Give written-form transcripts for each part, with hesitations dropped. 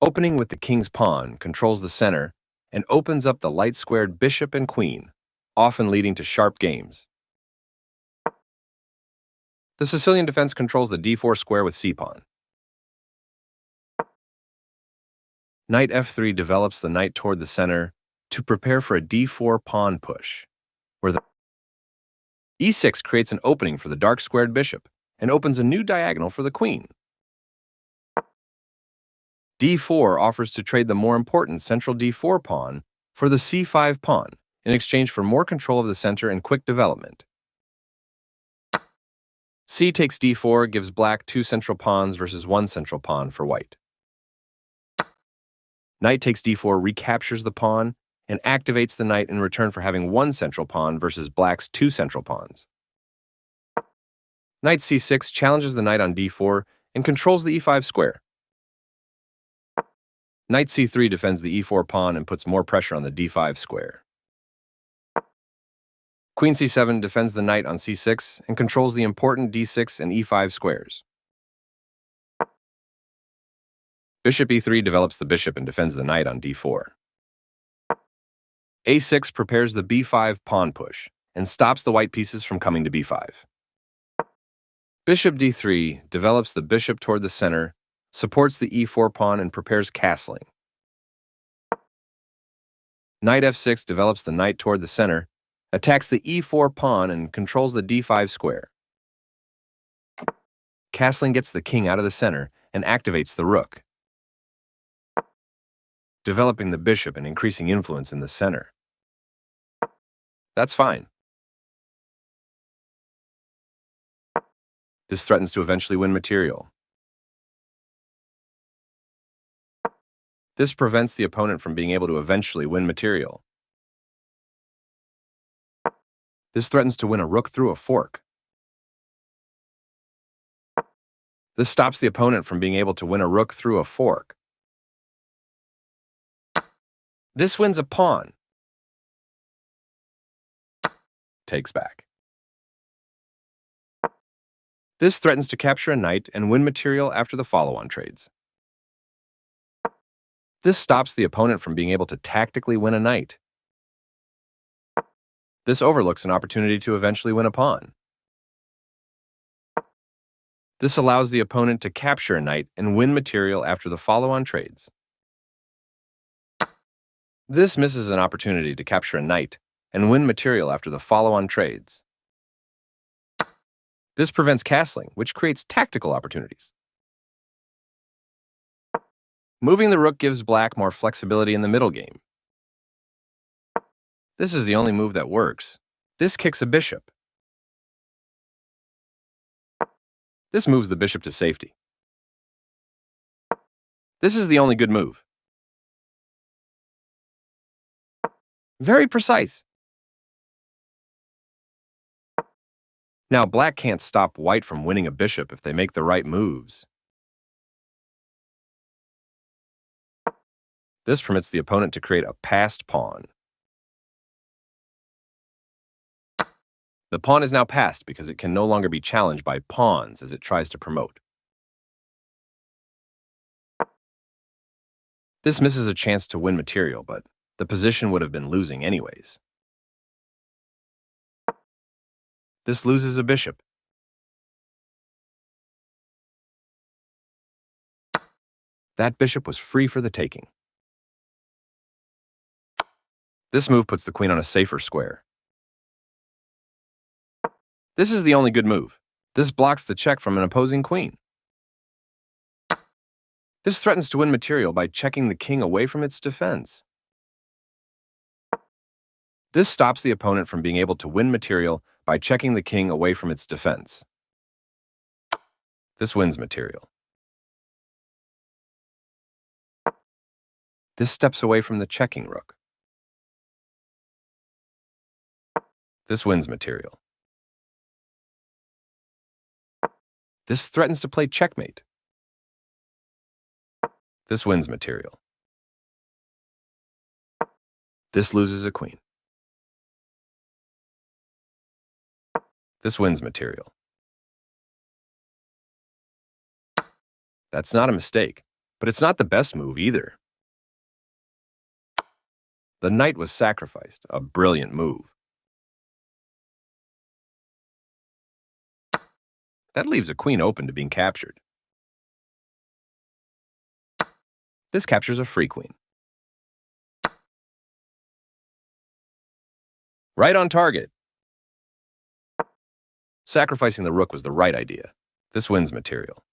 Opening with the king's pawn controls the center and opens up the light-squared bishop and queen, often leading to sharp games. The Sicilian defense controls the d4 square with c-pawn. Knight f3 develops the knight toward the center to prepare for a d4 pawn push, where the e6 creates an opening for the dark-squared bishop and opens a new diagonal for the queen. d4 offers to trade the more important central d4 pawn for the c5 pawn in exchange for more control of the center and quick development. C takes d4 gives black 2 central pawns versus 1 central pawn for white. Knight takes d4 recaptures the pawn and activates the knight in return for having 1 central pawn versus black's 2 central pawns. Knight c6 challenges the knight on d4 and controls the e5 square. Knight c3 defends the e4 pawn and puts more pressure on the d5 square. Queen c7 defends the knight on c6 and controls the important d6 and e5 squares. Bishop e3 develops the bishop and defends the knight on d4. a6 prepares the b5 pawn push and stops the white pieces from coming to b5. Bishop d3 develops the bishop toward the center, supports the e4 pawn and prepares castling. Knight f6 develops the knight toward the center, attacks the e4 pawn and controls the d5 square. Castling gets the king out of the center and activates the rook, developing the bishop and increasing influence in the center. That's fine. This threatens to eventually win material. This prevents the opponent from being able to eventually win material. This threatens to win a rook through a fork. This stops the opponent from being able to win a rook through a fork. This wins a pawn. Takes back. This threatens to capture a knight and win material after the follow-on trades. This stops the opponent from being able to tactically win a knight. This overlooks an opportunity to eventually win a pawn. This allows the opponent to capture a knight and win material after the follow-on trades. This misses an opportunity to capture a knight and win material after the follow-on trades. This prevents castling, which creates tactical opportunities. Moving the rook gives black more flexibility in the middle game. This is the only move that works. This kicks a bishop. This moves the bishop to safety. This is the only good move. Very precise. Now, black can't stop white from winning a bishop if they make the right moves. This permits the opponent to create a passed pawn. The pawn is now passed because it can no longer be challenged by pawns as it tries to promote. This misses a chance to win material, but the position would have been losing anyways. This loses a bishop. That bishop was free for the taking. This move puts the queen on a safer square. This is the only good move. This blocks the check from an opposing queen. This threatens to win material by checking the king away from its defense. This stops the opponent from being able to win material by checking the king away from its defense. This wins material. This steps away from the checking rook. This wins material. This threatens to play checkmate. This wins material. This loses a queen. This wins material. That's not a mistake, But it's not the best move either. The knight was sacrificed, a brilliant move. That leaves a queen open to being captured. This captures a free queen. Right on target. Sacrificing the rook was the right idea. This wins material.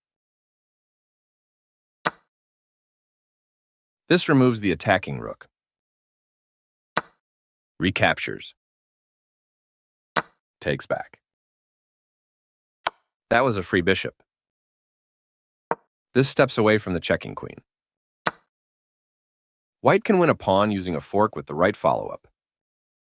This removes the attacking rook. Recaptures. Takes back. That was a free bishop. This steps away from the checking queen. White can win a pawn using a fork with the right follow-up.